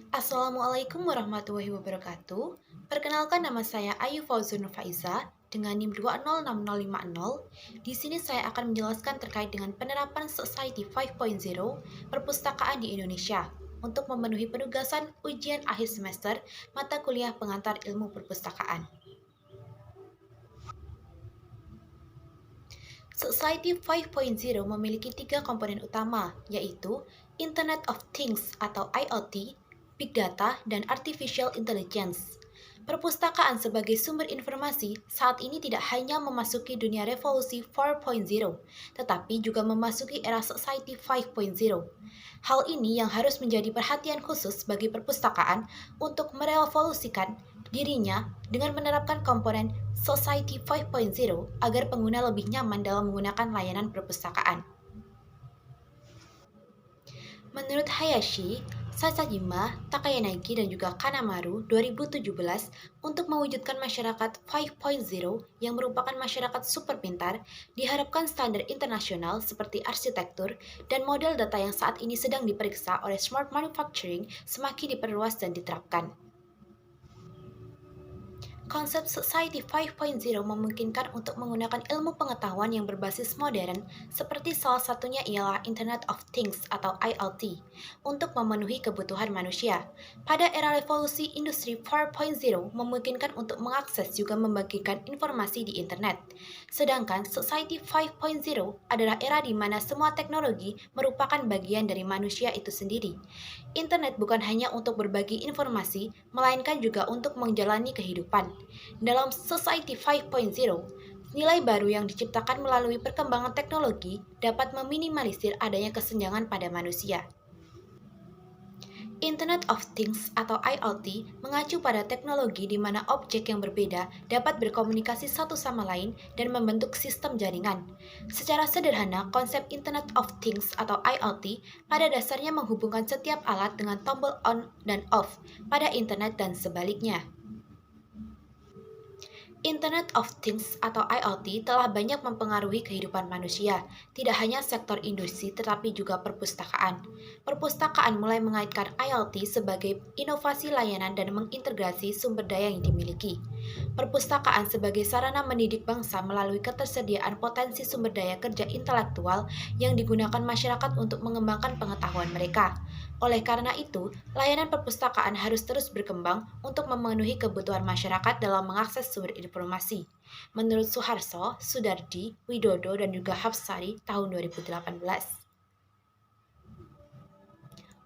Assalamualaikum warahmatullahi wabarakatuh. Perkenalkan, nama saya Ayu Fauzun Faiza dengan NIM 206050. Di sini saya akan menjelaskan terkait dengan penerapan Society 5.0 perpustakaan di Indonesia untuk memenuhi penugasan ujian akhir semester mata kuliah pengantar ilmu perpustakaan. Society 5.0 memiliki tiga komponen utama, yaitu Internet of Things atau IoT, Big Data, dan Artificial Intelligence. Perpustakaan sebagai sumber informasi saat ini tidak hanya memasuki dunia revolusi 4.0, tetapi juga memasuki era Society 5.0. Hal ini yang harus menjadi perhatian khusus bagi perpustakaan untuk merevolusikan dirinya dengan menerapkan komponen Society 5.0 agar pengguna lebih nyaman dalam menggunakan layanan perpustakaan. Menurut Hayashi, Sasajima, Takayanagi, dan juga Kanamaru 2017, untuk mewujudkan masyarakat 5.0 yang merupakan masyarakat super pintar, diharapkan standar internasional seperti arsitektur dan model data yang saat ini sedang diperiksa oleh smart manufacturing semakin diperluas dan diterapkan. Konsep Society 5.0 memungkinkan untuk menggunakan ilmu pengetahuan yang berbasis modern, seperti salah satunya ialah Internet of Things atau IoT, untuk memenuhi kebutuhan manusia. Pada era revolusi industri 4.0 memungkinkan untuk mengakses juga membagikan informasi di internet. Sedangkan Society 5.0 adalah era di mana semua teknologi merupakan bagian dari manusia itu sendiri. Internet bukan hanya untuk berbagi informasi, melainkan juga untuk menjalani kehidupan. Dalam Society 5.0, nilai baru yang diciptakan melalui perkembangan teknologi dapat meminimalisir adanya kesenjangan pada manusia. Internet of Things atau IoT mengacu pada teknologi di mana objek yang berbeda dapat berkomunikasi satu sama lain dan membentuk sistem jaringan. Secara sederhana, konsep Internet of Things atau IoT pada dasarnya menghubungkan setiap alat dengan tombol on dan off pada internet dan sebaliknya. Internet of Things atau IoT telah banyak mempengaruhi kehidupan manusia, tidak hanya sektor industri tetapi juga perpustakaan. Perpustakaan mulai mengaitkan IoT sebagai inovasi layanan dan mengintegrasi sumber daya yang dimiliki. Perpustakaan sebagai sarana mendidik bangsa melalui ketersediaan potensi sumber daya kerja intelektual yang digunakan masyarakat untuk mengembangkan pengetahuan mereka. Oleh karena itu, layanan perpustakaan harus terus berkembang untuk memenuhi kebutuhan masyarakat dalam mengakses sumber informasi. Menurut Suharso, Sudardi, Widodo, dan juga Hapsari tahun 2018.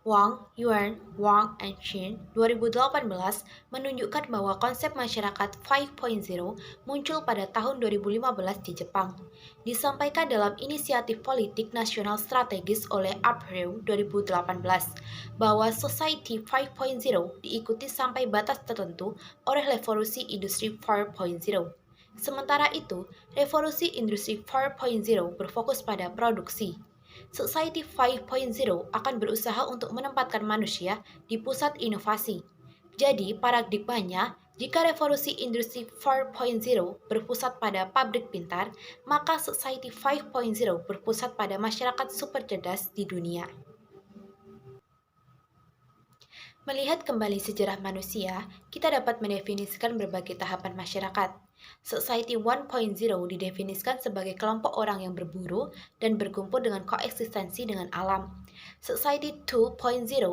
Wang, and Chin 2018 menunjukkan bahwa konsep masyarakat 5.0 muncul pada tahun 2015 di Jepang. Disampaikan dalam inisiatif politik nasional strategis oleh April 2018 bahwa Society 5.0 diikuti sampai batas tertentu oleh revolusi industri 4.0. Sementara itu, revolusi industri 4.0 berfokus pada produksi. Society 5.0 akan berusaha untuk menempatkan manusia di pusat inovasi. Jadi, paradigmanya, jika revolusi industri 4.0 berpusat pada pabrik pintar, maka Society 5.0 berpusat pada masyarakat super cerdas di dunia. Melihat kembali sejarah manusia, kita dapat mendefinisikan berbagai tahapan masyarakat. Society 1.0 didefinisikan sebagai kelompok orang yang berburu dan berkumpul dengan koeksistensi dengan alam. Society 2.0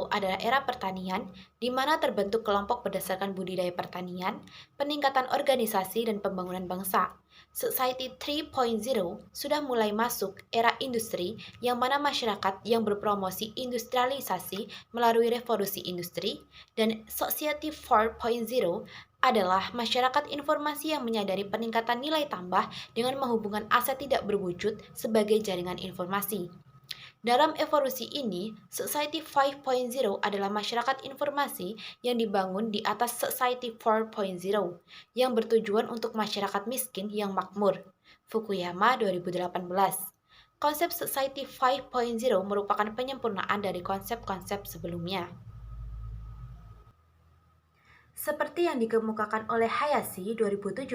adalah era pertanian, di mana terbentuk kelompok berdasarkan budidaya pertanian, peningkatan organisasi, dan pembangunan bangsa. Society 3.0 sudah mulai masuk era industri, yang mana masyarakat yang berpromosi industrialisasi melalui revolusi industri, dan Society 4.0 adalah masyarakat informasi yang menyadari peningkatan nilai tambah dengan menghubungkan aset tidak berwujud sebagai jaringan informasi. Dalam evolusi ini, Society 5.0 adalah masyarakat informasi yang dibangun di atas Society 4.0 yang bertujuan untuk masyarakat miskin yang makmur. Fukuyama 2018. Konsep Society 5.0 merupakan penyempurnaan dari konsep-konsep sebelumnya. Seperti yang dikemukakan oleh Hayashi 2017,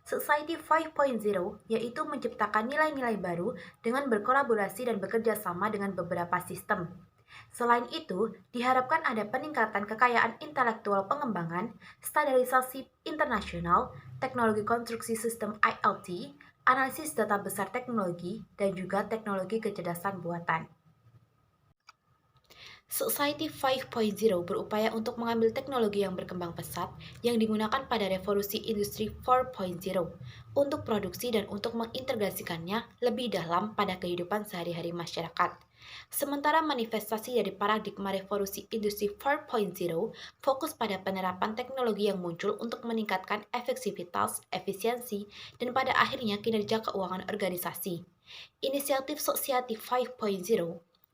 Society 5.0 yaitu menciptakan nilai-nilai baru dengan berkolaborasi dan bekerja sama dengan beberapa sistem. Selain itu, diharapkan ada peningkatan kekayaan intelektual pengembangan, standarisasi internasional, teknologi konstruksi sistem IoT, analisis data besar teknologi, dan juga teknologi kecerdasan buatan. Society 5.0 berupaya untuk mengambil teknologi yang berkembang pesat yang digunakan pada revolusi industri 4.0 untuk produksi dan untuk mengintegrasikannya lebih dalam pada kehidupan sehari-hari masyarakat. Sementara manifestasi dari paradigma revolusi industri 4.0 fokus pada penerapan teknologi yang muncul untuk meningkatkan efektivitas, efisiensi, dan pada akhirnya kinerja keuangan organisasi. Inisiatif Society 5.0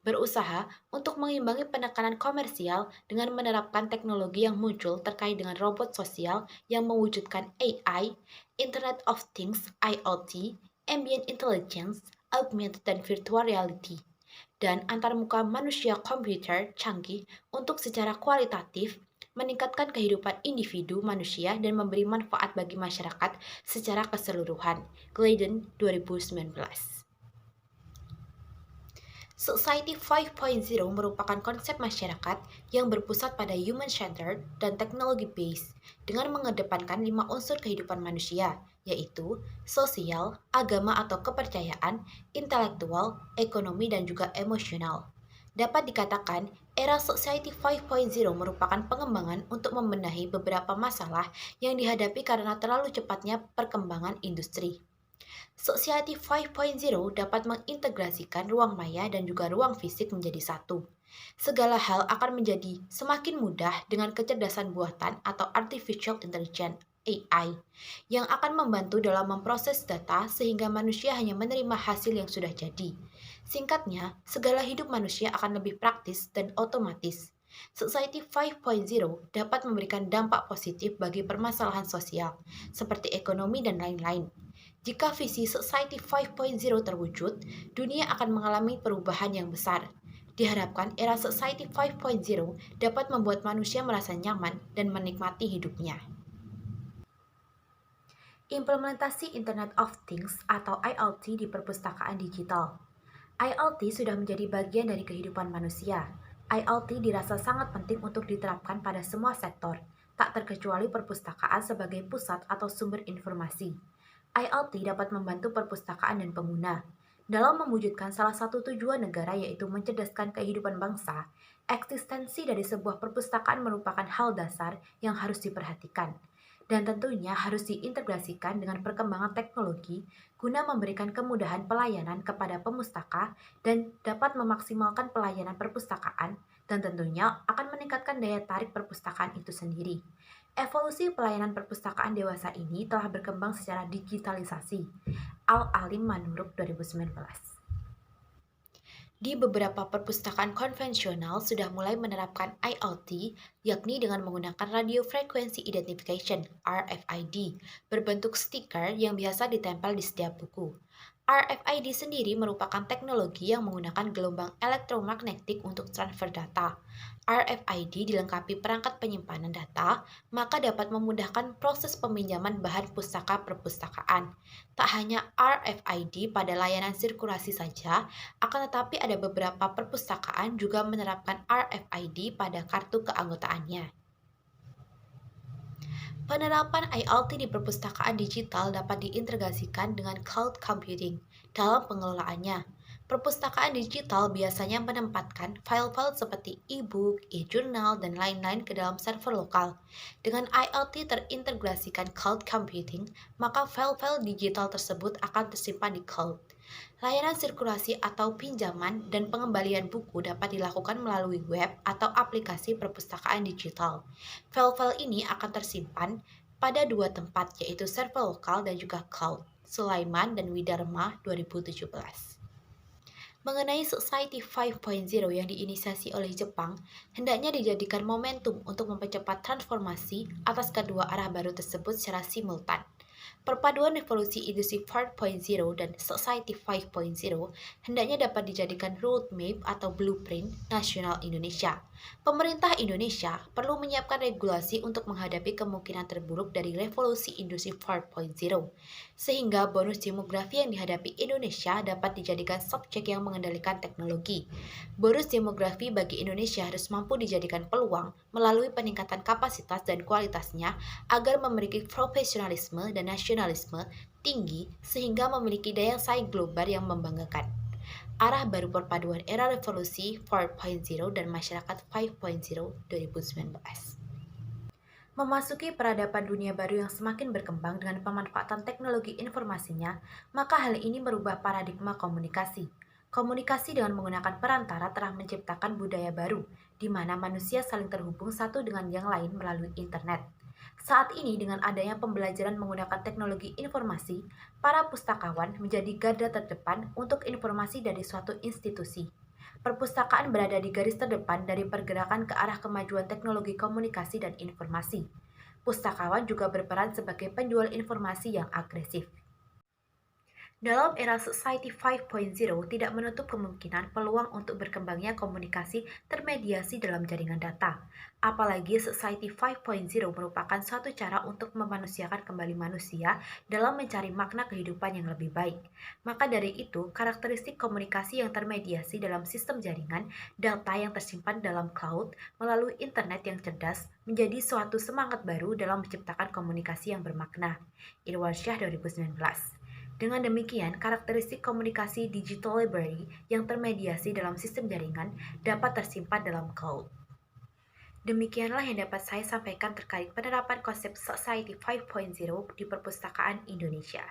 berusaha untuk mengimbangi penekanan komersial dengan menerapkan teknologi yang muncul terkait dengan robot sosial yang mewujudkan AI, Internet of Things (IoT), Ambient Intelligence, Augmented dan Virtual Reality, dan antarmuka manusia komputer canggih untuk secara kualitatif meningkatkan kehidupan individu manusia dan memberi manfaat bagi masyarakat secara keseluruhan. Gladden 2019. Society 5.0 merupakan konsep masyarakat yang berpusat pada human-centered dan technology-based dengan mengedepankan 5 unsur kehidupan manusia, yaitu sosial, agama atau kepercayaan, intelektual, ekonomi, dan juga emosional. Dapat dikatakan, era Society 5.0 merupakan pengembangan untuk membenahi beberapa masalah yang dihadapi karena terlalu cepatnya perkembangan industri. Society 5.0 dapat mengintegrasikan ruang maya dan juga ruang fisik menjadi satu. Segala hal akan menjadi semakin mudah dengan kecerdasan buatan atau artificial intelligence AI yang akan membantu dalam memproses data sehingga manusia hanya menerima hasil yang sudah jadi. Singkatnya, segala hidup manusia akan lebih praktis dan otomatis. Society 5.0 dapat memberikan dampak positif bagi permasalahan sosial, seperti ekonomi dan lain-lain. Jika visi Society 5.0 terwujud, dunia akan mengalami perubahan yang besar. Diharapkan era Society 5.0 dapat membuat manusia merasa nyaman dan menikmati hidupnya. Implementasi Internet of Things atau IoT di perpustakaan digital. IoT sudah menjadi bagian dari kehidupan manusia. IoT dirasa sangat penting untuk diterapkan pada semua sektor, tak terkecuali perpustakaan sebagai pusat atau sumber informasi. IoT dapat membantu perpustakaan dan pengguna dalam mewujudkan salah satu tujuan negara yaitu mencerdaskan kehidupan bangsa. Eksistensi dari sebuah perpustakaan merupakan hal dasar yang harus diperhatikan dan tentunya harus diintegrasikan dengan perkembangan teknologi guna memberikan kemudahan pelayanan kepada pemustaka dan dapat memaksimalkan pelayanan perpustakaan dan tentunya akan meningkatkan daya tarik perpustakaan itu sendiri. Evolusi pelayanan perpustakaan dewasa ini telah berkembang secara digitalisasi. Al-Alim Manuruk 2019. Di beberapa perpustakaan konvensional sudah mulai menerapkan IoT, yakni dengan menggunakan Radio Frequency Identification (RFID) berbentuk stiker yang biasa ditempel di setiap buku. RFID sendiri merupakan teknologi yang menggunakan gelombang elektromagnetik untuk transfer data. RFID dilengkapi perangkat penyimpanan data, maka dapat memudahkan proses peminjaman bahan pustaka perpustakaan. Tak hanya RFID pada layanan sirkulasi saja, akan tetapi ada beberapa perpustakaan juga menerapkan RFID pada kartu keanggotaannya. Penerapan IoT di perpustakaan digital dapat diintegrasikan dengan cloud computing dalam pengelolaannya. Perpustakaan digital biasanya menempatkan file-file seperti e-book, e-jurnal, dan lain-lain ke dalam server lokal. Dengan IoT terintegrasikan cloud computing, maka file-file digital tersebut akan tersimpan di cloud. Layanan sirkulasi atau pinjaman dan pengembalian buku dapat dilakukan melalui web atau aplikasi perpustakaan digital. File-file ini akan tersimpan pada dua tempat, yaitu server lokal dan juga cloud. Sulaiman dan Widarma 2017. Mengenai Society 5.0 yang diinisiasi oleh Jepang, hendaknya dijadikan momentum untuk mempercepat transformasi atas kedua arah baru tersebut secara simultan. Perpaduan revolusi industri 4.0 dan society 5.0 hendaknya dapat dijadikan roadmap atau blueprint nasional Indonesia. Pemerintah Indonesia perlu menyiapkan regulasi untuk menghadapi kemungkinan terburuk dari revolusi industri 4.0, sehingga bonus demografi yang dihadapi Indonesia dapat dijadikan subjek yang mengendalikan teknologi. Bonus demografi bagi Indonesia harus mampu dijadikan peluang melalui peningkatan kapasitas dan kualitasnya agar memiliki profesionalisme dan nasionalisme tinggi sehingga memiliki daya saing global yang membanggakan. Arah baru perpaduan era revolusi 4.0 dan masyarakat 5.0 2019. Memasuki peradaban dunia baru yang semakin berkembang dengan pemanfaatan teknologi informasinya, maka hal ini merubah paradigma komunikasi. Komunikasi dengan menggunakan perantara telah menciptakan budaya baru, di mana manusia saling terhubung satu dengan yang lain melalui internet. Saat ini, dengan adanya pembelajaran menggunakan teknologi informasi, para pustakawan menjadi garda terdepan untuk informasi dari suatu institusi. Perpustakaan berada di garis terdepan dari pergerakan ke arah kemajuan teknologi komunikasi dan informasi. Pustakawan juga berperan sebagai penjual informasi yang agresif. Dalam era Society 5.0 tidak menutup kemungkinan peluang untuk berkembangnya komunikasi termediasi dalam jaringan data. Apalagi Society 5.0 merupakan suatu cara untuk memanusiakan kembali manusia dalam mencari makna kehidupan yang lebih baik. Maka dari itu, karakteristik komunikasi yang termediasi dalam sistem jaringan, data yang tersimpan dalam cloud, melalui internet yang cerdas, menjadi suatu semangat baru dalam menciptakan komunikasi yang bermakna. Irwansyah 2019. Dengan demikian, karakteristik komunikasi digital library yang termediasi dalam sistem jaringan dapat tersimpan dalam cloud. Demikianlah yang dapat saya sampaikan terkait penerapan konsep Society 5.0 di perpustakaan Indonesia.